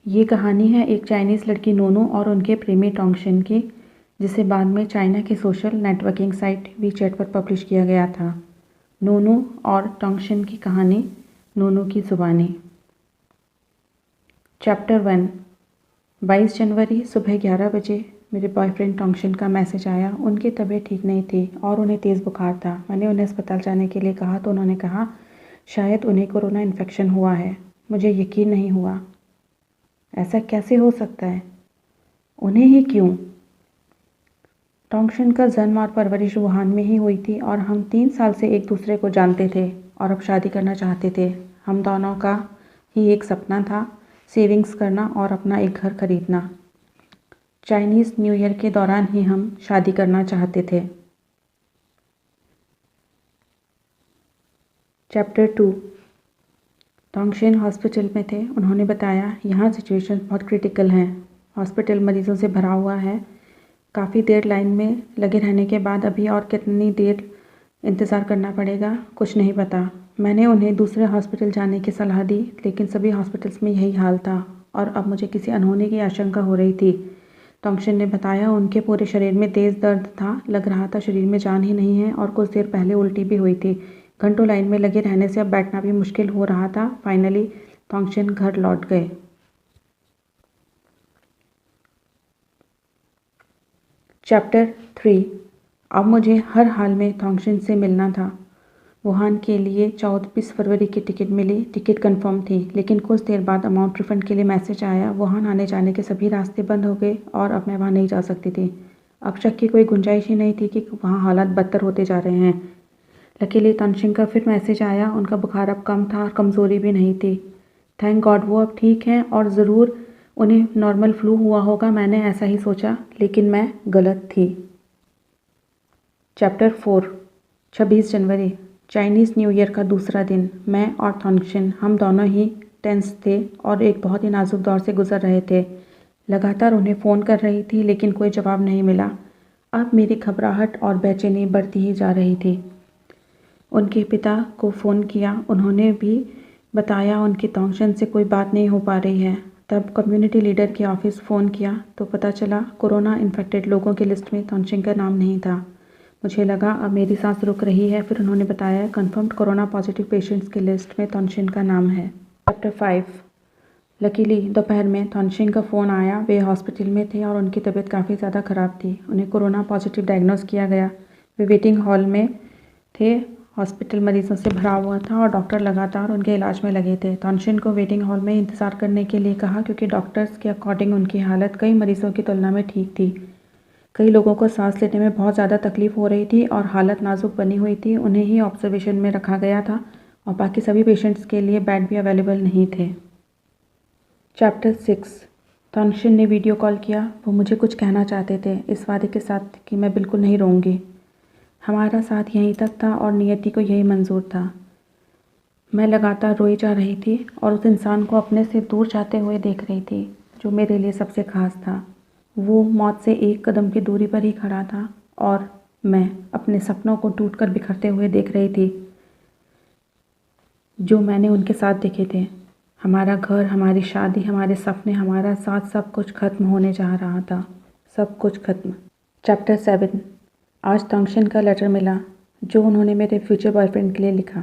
ये कहानी है एक चाइनीज़ लड़की नोनो और उनके प्रेमी टोंगशिन की, जिसे बाद में चाइना की सोशल नेटवर्किंग साइट वीचैट पर पब्लिश किया गया था। नोनो और टोंगशिन की कहानी, नोनो की ज़ुबानी। चैप्टर 1। 22 जनवरी सुबह 11 बजे मेरे बॉयफ्रेंड टोंगशिन का मैसेज आया। उनकी तबीयत ठीक नहीं थी और उन्हें तेज़ बुखार था। मैंने उन्हें अस्पताल जाने के लिए कहा तो उन्होंने कहा शायद उन्हें कोरोना इन्फेक्शन हुआ है। मुझे यकीन नहीं हुआ। ऐसा कैसे हो सकता है? उन्हें ही क्यों? टोंगशिन का जन्म और परवरिश वुहान में ही हुई थी और हम 3 साल से एक दूसरे को जानते थे और अब शादी करना चाहते थे। हम दोनों का ही एक सपना था, सेविंग्स करना और अपना एक घर खरीदना। चाइनीज़ न्यू ईयर के दौरान ही हम शादी करना चाहते थे। चैप्टर 2। टोंगशिन हॉस्पिटल में थे। उन्होंने बताया यहाँ सिचुएशन बहुत क्रिटिकल है। हॉस्पिटल मरीज़ों से भरा हुआ है। काफ़ी देर लाइन में लगे रहने के बाद अभी और कितनी देर इंतज़ार करना पड़ेगा कुछ नहीं पता। मैंने उन्हें दूसरे हॉस्पिटल जाने की सलाह दी, लेकिन सभी हॉस्पिटल्स में यही हाल था और अब मुझे किसी अनहोनी की आशंका हो रही थी। टोंगशिन ने बताया उनके पूरे शरीर में तेज़ दर्द था। लग रहा था शरीर में जान ही नहीं है और कुछ देर पहले उल्टी भी हुई थी। घंटों लाइन में लगे रहने से अब बैठना भी मुश्किल हो रहा था। फाइनली टोंगशिन घर लौट गए। चैप्टर 3। अब मुझे हर हाल में टोंगशिन से मिलना था। वुहान के लिए 24 फरवरी की टिकट मिली। टिकट कंफर्म थी, लेकिन कुछ देर बाद अमाउंट रिफंड के लिए मैसेज आया। वुहान आने जाने के सभी रास्ते बंद हो गए और अब मैं वहाँ नहीं जा सकती थी। अब शक की कोई गुंजाइश ही नहीं थी कि वहाँ हालात बदतर होते जा रहे हैं। लकीली टोंगशिन का फिर मैसेज आया। उनका बुखार अब कम था और कमज़ोरी भी नहीं थी। थैंक गॉड वो अब ठीक हैं और ज़रूर उन्हें नॉर्मल फ्लू हुआ होगा। मैंने ऐसा ही सोचा, लेकिन मैं गलत थी। चैप्टर 4। 26 जनवरी चाइनीज़ न्यू ईयर का दूसरा दिन। मैं और टोंगशिन हम दोनों ही टेंस थे और एक बहुत ही नाजुक दौर से गुजर रहे थे। लगातार उन्हें फ़ोन कर रही थी, लेकिन कोई जवाब नहीं मिला। अब मेरी घबराहट और बेचैनी बढ़ती ही जा रही थी। उनके पिता को फ़ोन किया। उन्होंने भी बताया उनकी टोंगशिन से कोई बात नहीं हो पा रही है। तब कम्युनिटी लीडर के ऑफिस फ़ोन किया तो पता चला कोरोना इन्फेक्टेड लोगों की लिस्ट में टोंगशिन का नाम नहीं था। मुझे लगा अब मेरी सांस रुक रही है। फिर उन्होंने बताया कन्फर्म्ड कोरोना पॉजिटिव पेशेंट्स की लिस्ट में टोंगशिन का नाम है। चैप्टर 5। लकीली दोपहर में टोंगशिन का फ़ोन आया। वे हॉस्पिटल में थे और उनकी तबीयत काफ़ी ज़्यादा ख़राब थी। उन्हें कोरोना पॉजिटिव डायग्नोज किया गया। वे वेटिंग हॉल में थे। हॉस्पिटल मरीज़ों से भरा हुआ था और डॉक्टर लगातार उनके इलाज में लगे थे। टोंगशिन को वेटिंग हॉल में इंतज़ार करने के लिए कहा, क्योंकि डॉक्टर्स के अकॉर्डिंग उनकी हालत कई मरीज़ों की तुलना में ठीक थी। कई लोगों को सांस लेने में बहुत ज़्यादा तकलीफ़ हो रही थी और हालत नाजुक बनी हुई थी। उन्हें ही ऑब्जर्वेशन में रखा गया था और बाकी सभी पेशेंट्स के लिए बेड भी अवेलेबल नहीं थे। चैप्टर 6। टोंगशिन ने वीडियो कॉल किया। वो मुझे कुछ कहना चाहते थे, इस वादे के साथ कि मैं बिल्कुल नहीं रोऊंगी। हमारा साथ यहीं तक था और नियति को यही मंजूर था। मैं लगातार रोई जा रही थी और उस इंसान को अपने से दूर जाते हुए देख रही थी जो मेरे लिए सबसे खास था। वो मौत से एक कदम की दूरी पर ही खड़ा था और मैं अपने सपनों को टूटकर बिखरते हुए देख रही थी जो मैंने उनके साथ देखे थे। हमारा घर, हमारी शादी, हमारे सपने, हमारा साथ, सब कुछ खत्म होने जा रहा था। सब कुछ खत्म। चैप्टर 7। आज टोंगशिन का लेटर मिला जो उन्होंने मेरे फ्यूचर बॉयफ्रेंड के लिए लिखा,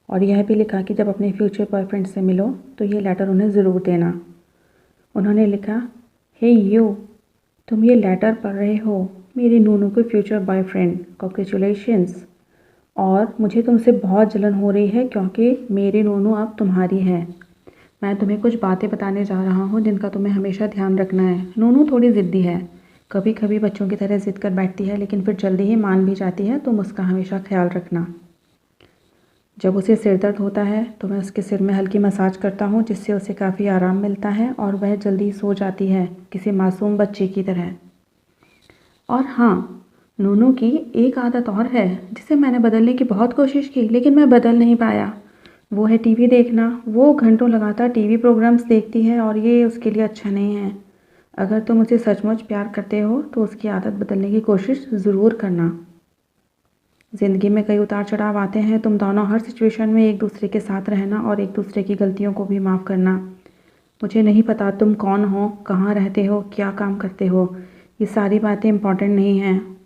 और यह भी लिखा कि जब अपने फ्यूचर बॉयफ्रेंड से मिलो तो ये लेटर उन्हें ज़रूर देना। उन्होंने लिखा, हे यू, तुम ये लेटर पढ़ रहे हो, मेरी नूनू के फ्यूचर बॉयफ्रेंड, कॉन्ग्रेचुलेशंस। और मुझे तुमसे बहुत जलन हो रही है क्योंकि मेरी नूनू अब तुम्हारी है। मैं तुम्हें कुछ बातें बताने जा रहा हूँ जिनका तुम्हें हमेशा ध्यान रखना है। नूनू थोड़ी ज़िद्दी है, कभी कभी बच्चों की तरह ज़िद कर बैठती है, लेकिन फिर जल्दी ही मान भी जाती है। तुम उसका हमेशा ख्याल रखना। जब उसे सिर दर्द होता है तो मैं उसके सिर में हल्की मसाज करता हूँ, जिससे उसे काफ़ी आराम मिलता है और वह जल्दी सो जाती है, किसी मासूम बच्चे की तरह। और हाँ, नूनू की एक आदत और है जिसे मैंने बदलने की बहुत कोशिश की, लेकिन मैं बदल नहीं पाया। वो है टीवी देखना। वो घंटों लगातार टीवी प्रोग्राम्स देखती है और ये उसके लिए अच्छा नहीं है। अगर तुम उसे सचमुच प्यार करते हो तो उसकी आदत बदलने की कोशिश ज़रूर करना। ज़िंदगी में कई उतार चढ़ाव आते हैं। तुम दोनों हर सिचुएशन में एक दूसरे के साथ रहना और एक दूसरे की गलतियों को भी माफ़ करना। मुझे नहीं पता तुम कौन हो, कहाँ रहते हो, क्या काम करते हो। ये सारी बातें इम्पॉर्टेंट नहीं हैं।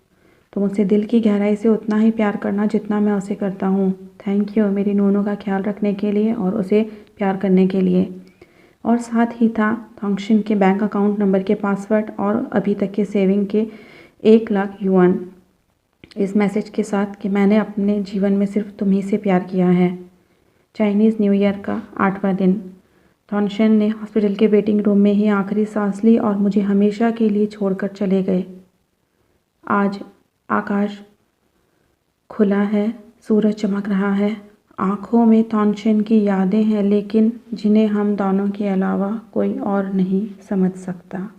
तुम मुझसे दिल की गहराई से उतना ही प्यार करना जितना मैं उसे करता हूँ। थैंक यू मेरी नूनू का ख्याल रखने के लिए और उसे प्यार करने के लिए। और साथ ही था थॉन्गशिन के बैंक अकाउंट नंबर के पासवर्ड और अभी तक के सेविंग के 1 लाख युआन। इस मैसेज के साथ कि मैंने अपने जीवन में सिर्फ तुम्ही से प्यार किया है। चाइनीज़ न्यू ईयर का 8वां दिन। थॉन्गशिन ने हॉस्पिटल के वेटिंग रूम में ही आखिरी सांस ली और मुझे हमेशा के लिए छोड़कर चले गए। आज आकाश खुला है, सूरज चमक रहा है, आँखों में थॉन्गशिन की यादें हैं लेकिन जिन्हें हम दोनों के अलावा कोई और नहीं समझ सकता।